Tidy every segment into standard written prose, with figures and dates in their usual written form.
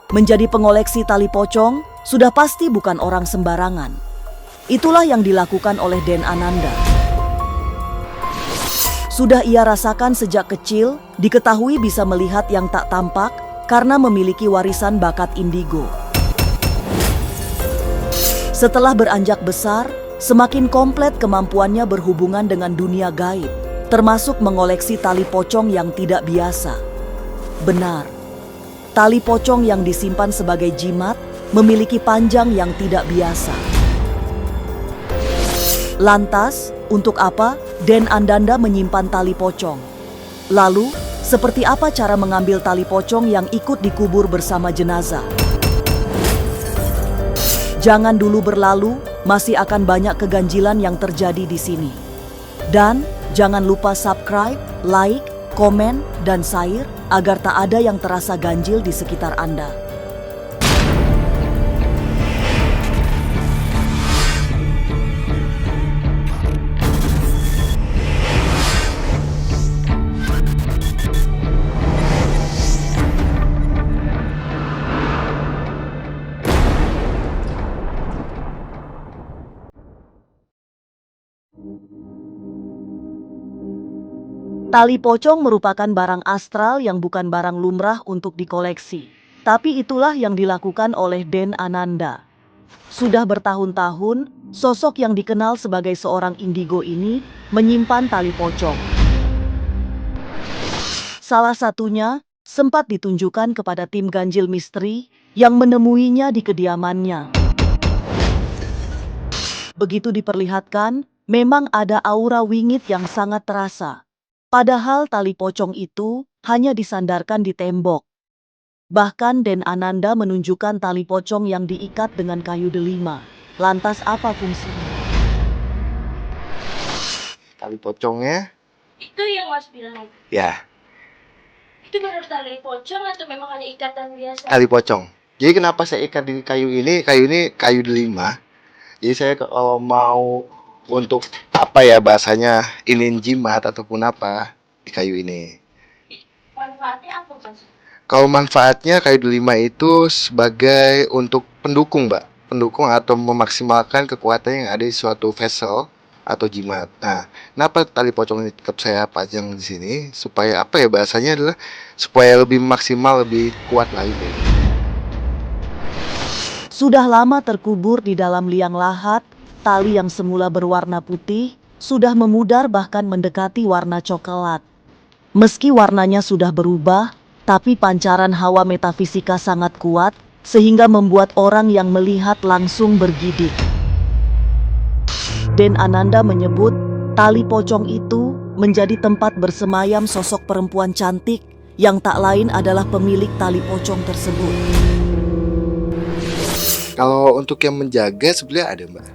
Menjadi pengoleksi tali pocong sudah pasti bukan orang sembarangan. Itulah yang dilakukan oleh Den Ananda. Sudah ia rasakan sejak kecil, diketahui bisa melihat yang tak tampak karena memiliki warisan bakat indigo. Setelah beranjak besar, semakin komplit kemampuannya berhubungan dengan dunia gaib, termasuk mengoleksi tali pocong yang tidak biasa. Benar, tali pocong yang disimpan sebagai jimat memiliki panjang yang tidak biasa. Lantas, untuk apa Den Ananda menyimpan tali pocong? Lalu, seperti apa cara mengambil tali pocong yang ikut dikubur bersama jenazah? Jangan dulu berlalu, masih akan banyak keganjilan yang terjadi di sini. Dan jangan lupa subscribe, like, komen, dan share agar tak ada yang terasa ganjil di sekitar Anda. Tali pocong merupakan barang astral yang bukan barang lumrah untuk dikoleksi. Tapi itulah yang dilakukan oleh Den Ananda. Sudah bertahun-tahun, sosok yang dikenal sebagai seorang indigo ini menyimpan tali pocong. Salah satunya sempat ditunjukkan kepada tim ganjil misteri yang menemuinya di kediamannya. Begitu diperlihatkan, memang ada aura wingit yang sangat terasa. Padahal tali pocong itu hanya disandarkan di tembok. Bahkan Den Ananda menunjukkan tali pocong yang diikat dengan kayu delima. Lantas apa fungsinya? Tali pocongnya Itu yang Mas bilang. ya Itu benar tali pocong atau memang hanya ikatan biasa? tali pocong. Jadi kenapa saya ikat di kayu ini kayu delima. Jadi saya kalau mau untuk apa ya bahasanya inin jimat ataupun apa di kayu ini. Manfaatnya apa, Mas? Kalau manfaatnya kayu delima itu sebagai untuk pendukung, Mbak. Pendukung atau memaksimalkan kekuatan yang ada di suatu vessel atau jimat. Nah, kenapa tali pocong ini tetap saya pajang di sini? Supaya apa ya bahasanya adalah supaya lebih maksimal, lebih kuat lagi. Sudah lama terkubur di dalam liang lahat, tali yang semula berwarna putih sudah memudar bahkan mendekati warna coklat. Meski warnanya sudah berubah, tapi pancaran hawa metafisika sangat kuat sehingga membuat orang yang melihat langsung bergidik. Den Ananda menyebut tali pocong itu menjadi tempat bersemayam sosok perempuan cantik yang tak lain adalah pemilik tali pocong tersebut. Kalau untuk yang menjaga sebenarnya ada, Mbak.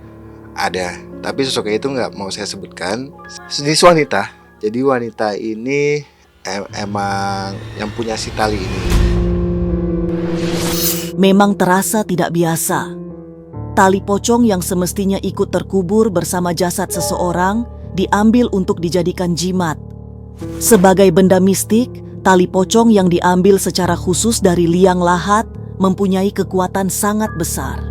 Ada, tapi sosoknya itu nggak mau saya sebutkan. Jenis wanita. Jadi wanita ini emang yang punya si tali ini. Memang terasa tidak biasa. Tali pocong yang semestinya ikut terkubur bersama jasad seseorang diambil untuk dijadikan jimat. Sebagai benda mistik, tali pocong yang diambil secara khusus dari liang lahat mempunyai kekuatan sangat besar.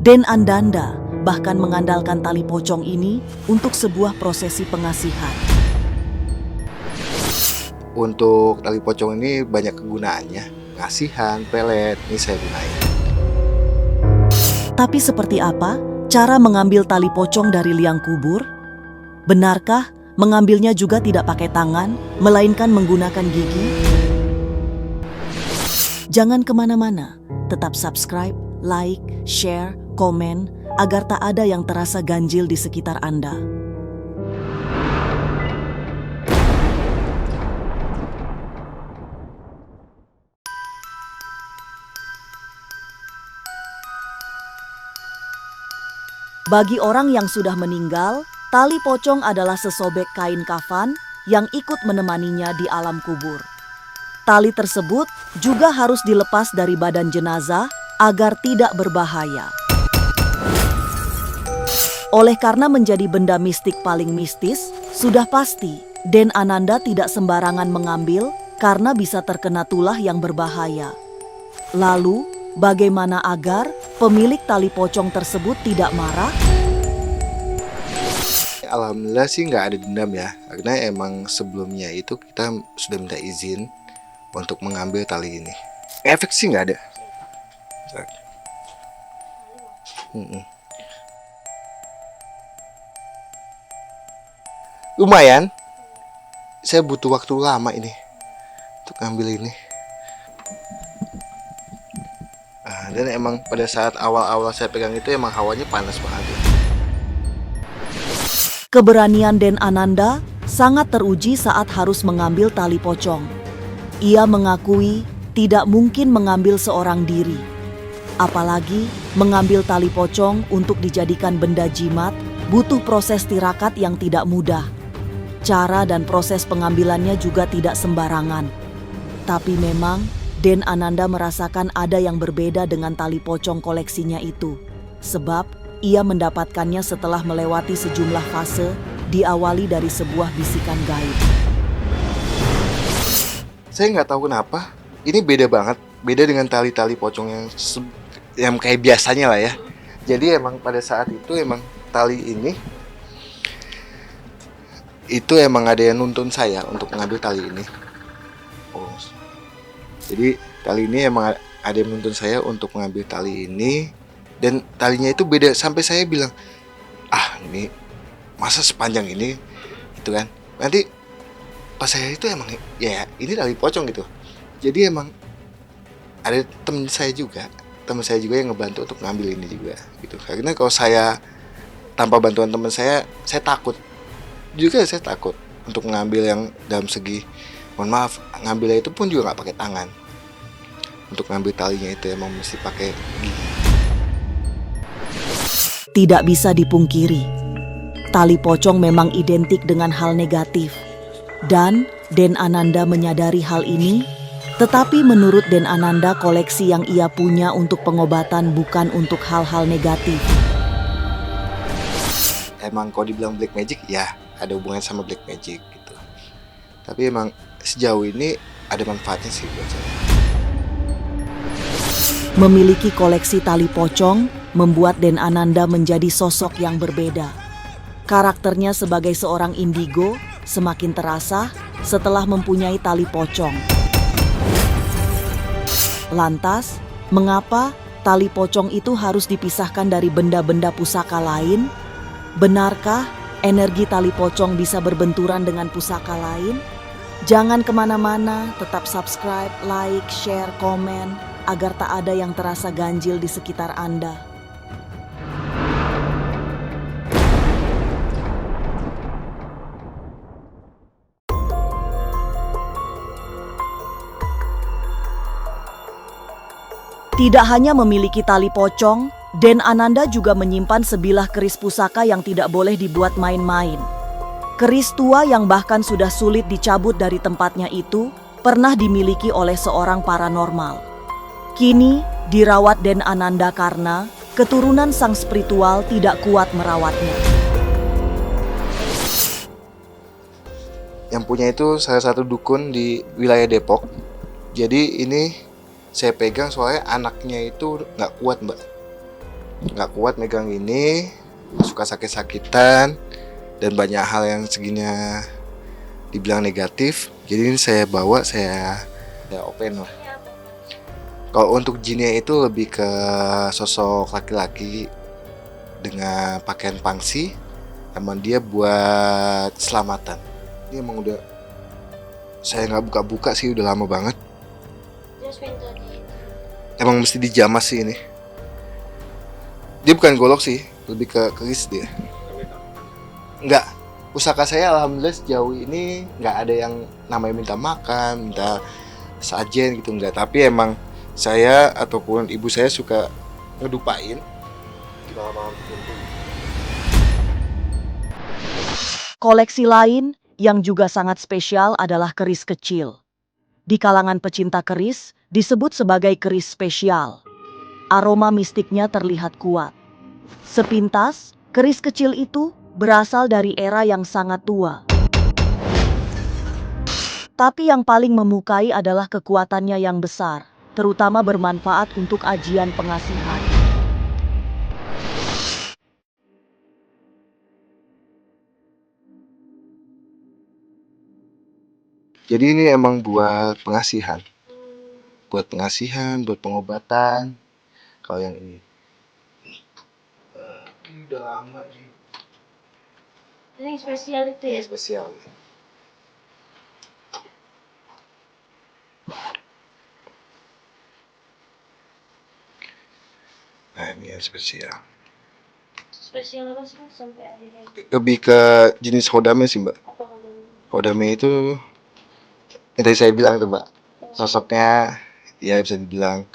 Den Ananda bahkan mengandalkan tali pocong ini untuk sebuah prosesi pengasihan. Untuk tali pocong ini banyak kegunaannya. Ngasihan, pelet, ini saya gunain. Tapi seperti apa cara mengambil tali pocong dari liang kubur? Benarkah mengambilnya juga tidak pakai tangan, melainkan menggunakan gigi? Jangan kemana-mana, tetap subscribe, like, share, komen, agar tak ada yang terasa ganjil di sekitar Anda. Bagi orang yang sudah meninggal, tali pocong adalah sesobek kain kafan yang ikut menemaninya di alam kubur. Tali tersebut juga harus dilepas dari badan jenazah agar tidak berbahaya. Oleh karena menjadi benda mistik paling mistis, sudah pasti Den Ananda tidak sembarangan mengambil karena bisa terkena tulah yang berbahaya. Lalu, bagaimana agar pemilik tali pocong tersebut tidak marah? Alhamdulillah sih nggak ada dendam ya, karena emang sebelumnya itu kita sudah minta izin untuk mengambil tali ini. Efek sih nggak ada. Mm-mm. Lumayan, saya butuh waktu lama ini untuk ngambil ini. Dan emang pada saat awal-awal saya pegang itu emang hawanya panas banget ya. Keberanian Den Ananda sangat teruji saat harus mengambil tali pocong. Ia mengakui tidak mungkin mengambil seorang diri. Apalagi mengambil tali pocong untuk dijadikan benda jimat butuh proses tirakat yang tidak mudah. Cara dan proses pengambilannya juga tidak sembarangan. Tapi memang Den Ananda merasakan ada yang berbeda dengan tali pocong koleksinya itu. Sebab ia mendapatkannya setelah melewati sejumlah fase, diawali dari sebuah bisikan gaib. Saya nggak tahu kenapa, ini beda banget. Beda dengan tali-tali pocong yang kayak biasanya lah ya. Jadi emang pada saat itu emang tali ini itu emang ada yang nuntun saya untuk mengambil tali ini. Jadi tali ini emang ada yang menuntun saya untuk mengambil tali ini. Dan talinya itu beda, sampai saya bilang, ini masa sepanjang ini gitu kan. Nanti pas saya itu emang ya ini tali pocong gitu. Jadi emang ada teman saya juga yang ngebantu untuk ngambil ini juga gitu. Karena kalau saya tanpa bantuan teman saya takut untuk mengambil yang dalam segi, mohon maaf, ngambilnya itu pun juga nggak pakai tangan. Untuk ngambil talinya itu emang mesti pakai gigi. Tidak bisa dipungkiri, tali pocong memang identik dengan hal negatif. Dan Den Ananda menyadari hal ini, tetapi menurut Den Ananda koleksi yang ia punya untuk pengobatan bukan untuk hal-hal negatif. Emang kalau dibilang black magic, ya ada hubungan sama black magic gitu. Tapi emang sejauh ini ada manfaatnya sih buat saya. Memiliki koleksi tali pocong membuat Den Ananda menjadi sosok yang berbeda. Karakternya sebagai seorang indigo semakin terasa setelah mempunyai tali pocong. Lantas, mengapa tali pocong itu harus dipisahkan dari benda-benda pusaka lain? Benarkah energi tali pocong bisa berbenturan dengan pusaka lain? Jangan kemana-mana, tetap subscribe, like, share, komen, agar tak ada yang terasa ganjil di sekitar Anda. Tidak hanya memiliki tali pocong, Den Ananda juga menyimpan sebilah keris pusaka yang tidak boleh dibuat main-main. Keris tua yang bahkan sudah sulit dicabut dari tempatnya itu pernah dimiliki oleh seorang paranormal. Kini dirawat Den Ananda karena keturunan sang spiritual tidak kuat merawatnya. Yang punya itu salah satu dukun di wilayah Depok. Jadi ini saya pegang soalnya anaknya itu nggak kuat, Mbak. Nggak kuat megang ini, suka sakit-sakitan, dan banyak hal yang seginya dibilang negatif. Jadi ini saya bawa, saya open lah. Kalau untuk jinnya itu lebih ke sosok laki-laki dengan pakaian pangsi, emang dia buat selamatan. Ini emang udah saya nggak buka-buka sih, udah lama banget. Emang mesti dijamas sih ini. Dia bukan golok sih, lebih ke keris dia. Enggak, pusaka saya alhamdulillah sejauh ini nggak ada yang namanya minta makan, minta sajen gitu, enggak. Tapi emang saya ataupun ibu saya suka ngedupain. Koleksi lain yang juga sangat spesial adalah keris kecil. Di kalangan pecinta keris disebut sebagai keris spesial. Aroma mistiknya terlihat kuat. Sepintas, keris kecil itu berasal dari era yang sangat tua. Tapi yang paling memukai adalah kekuatannya yang besar, terutama bermanfaat untuk ajian pengasihan. Jadi ini emang buat pengasihan. Buat pengasihan, buat pengobatan. Kalau yang ini. Ini udah lama sih. Ini yang spesial itu ya. Spesial. Nah ini yang spesial. Spesial apa sih Mas, sampai akhirnya Lebih ke jenis hodame sih mbak. apa kalau Hodame itu yang tadi saya bilang tuh mbak. Sosoknya ya bisa dibilang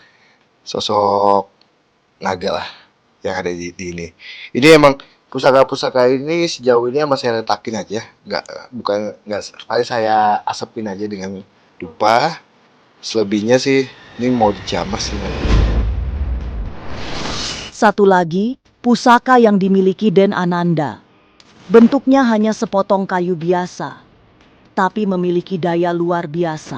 sosok naga lah yang ada di ini. Ini emang pusaka-pusaka ini sejauh ini emang saya letakin aja, nggak paling saya asapin aja dengan dupa. Selebihnya sih ini mau dijamah sih. Satu lagi, pusaka yang dimiliki Den Ananda. Bentuknya hanya sepotong kayu biasa, tapi memiliki daya luar biasa.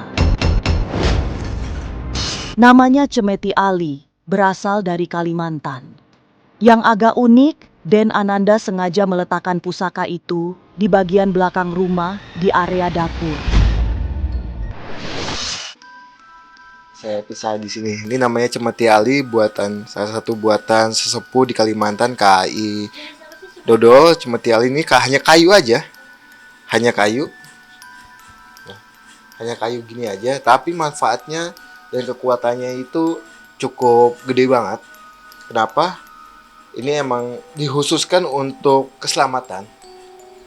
Namanya Cemeti Ali, berasal dari Kalimantan. Yang agak unik, Den Ananda sengaja meletakkan pusaka itu di bagian belakang rumah di area dapur. Saya pisah di sini. Ini namanya Cemeti Ali, salah satu buatan sesepuh di Kalimantan, KAI Dodol. Cemeti Ali ini hanya kayu aja, hanya kayu, hanya kayu gini aja, tapi manfaatnya dan kekuatannya itu cukup gede banget. Kenapa? Ini emang dikhususkan untuk keselamatan.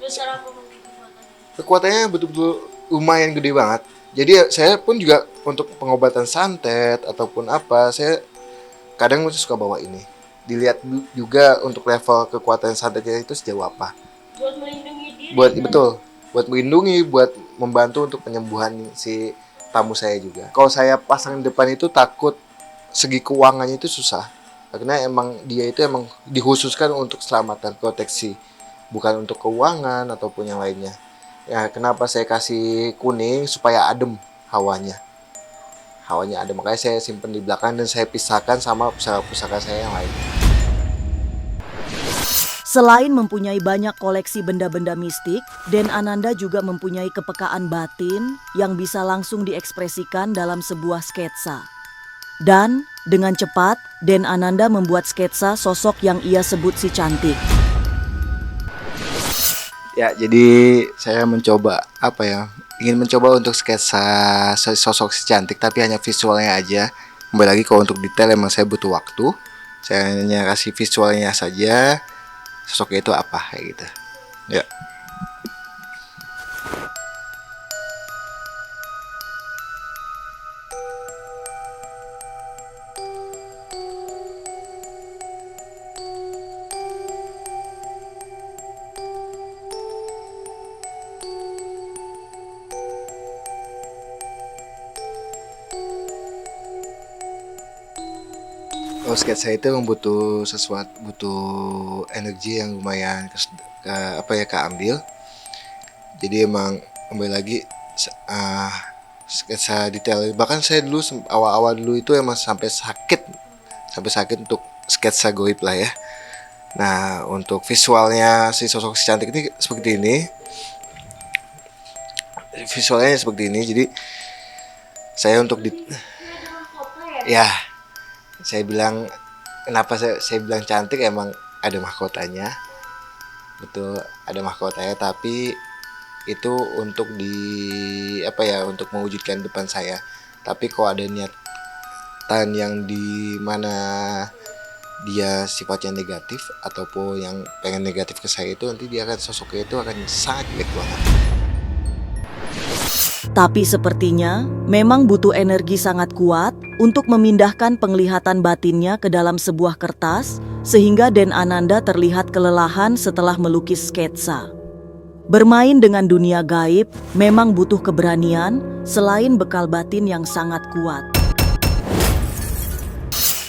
besar apa kekuatannya? Kekuatannya betul-betul lumayan gede banget. Jadi saya pun juga untuk pengobatan santet ataupun apa, saya kadang suka bawa ini. Dilihat juga untuk level kekuatan santetnya itu sejauh apa. Buat melindungi diri. Buat melindungi, buat membantu untuk penyembuhan si tamu saya juga. Kalau saya pasang di depan itu takut segi keuangannya itu susah. Karena emang dia itu emang dikhususkan untuk keselamatan, proteksi, bukan untuk keuangan ataupun yang lainnya. Ya, kenapa saya kasih kuning supaya adem hawanya. Hawanya adem, makanya saya simpen di belakang dan saya pisahkan sama pusaka-pusaka saya yang lain. Selain mempunyai banyak koleksi benda-benda mistik, Den Ananda juga mempunyai kepekaan batin yang bisa langsung diekspresikan dalam sebuah sketsa. Dan dengan cepat, Den Ananda membuat sketsa sosok yang ia sebut si cantik. Ya, jadi saya ingin mencoba untuk sketsa sosok si cantik, tapi hanya visualnya aja. Kembali lagi kalau untuk detail emang saya butuh waktu. Saya hanya kasih visualnya saja, sosoknya itu apa kayak gitu. Ya. Kalau sketsa itu memang butuh energi yang lumayan keambil. Jadi emang kembali lagi sketsa detail. Bahkan saya dulu awal-awal dulu itu emang sampai sakit untuk sketsa goib lah ya. Nah, untuk visualnya si sosok si cantik ini seperti ini. Visualnya seperti ini. Jadi saya untuk ya, saya bilang kenapa saya bilang cantik, emang ada mahkotanya. Betul, ada mahkotanya, tapi itu untuk untuk mewujudkan depan saya. Tapi kalau ada niatan yang di mana dia sifatnya negatif ataupun yang pengen negatif ke saya, itu nanti sosoknya itu akan sangat jelek banget. Tapi sepertinya memang butuh energi sangat kuat untuk memindahkan penglihatan batinnya ke dalam sebuah kertas, sehingga Den Ananda terlihat kelelahan setelah melukis sketsa. Bermain dengan dunia gaib memang butuh keberanian selain bekal batin yang sangat kuat.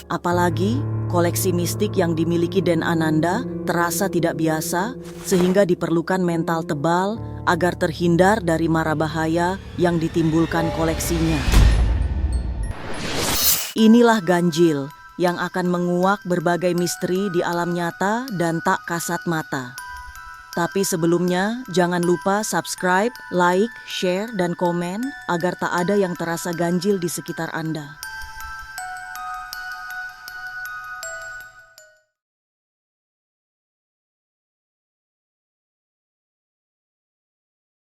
Apalagi koleksi mistik yang dimiliki Den Ananda terasa tidak biasa, sehingga diperlukan mental tebal agar terhindar dari mara bahaya yang ditimbulkan koleksinya. Inilah ganjil yang akan menguak berbagai misteri di alam nyata dan tak kasat mata. Tapi sebelumnya, jangan lupa subscribe, like, share, dan komen agar tak ada yang terasa ganjil di sekitar Anda.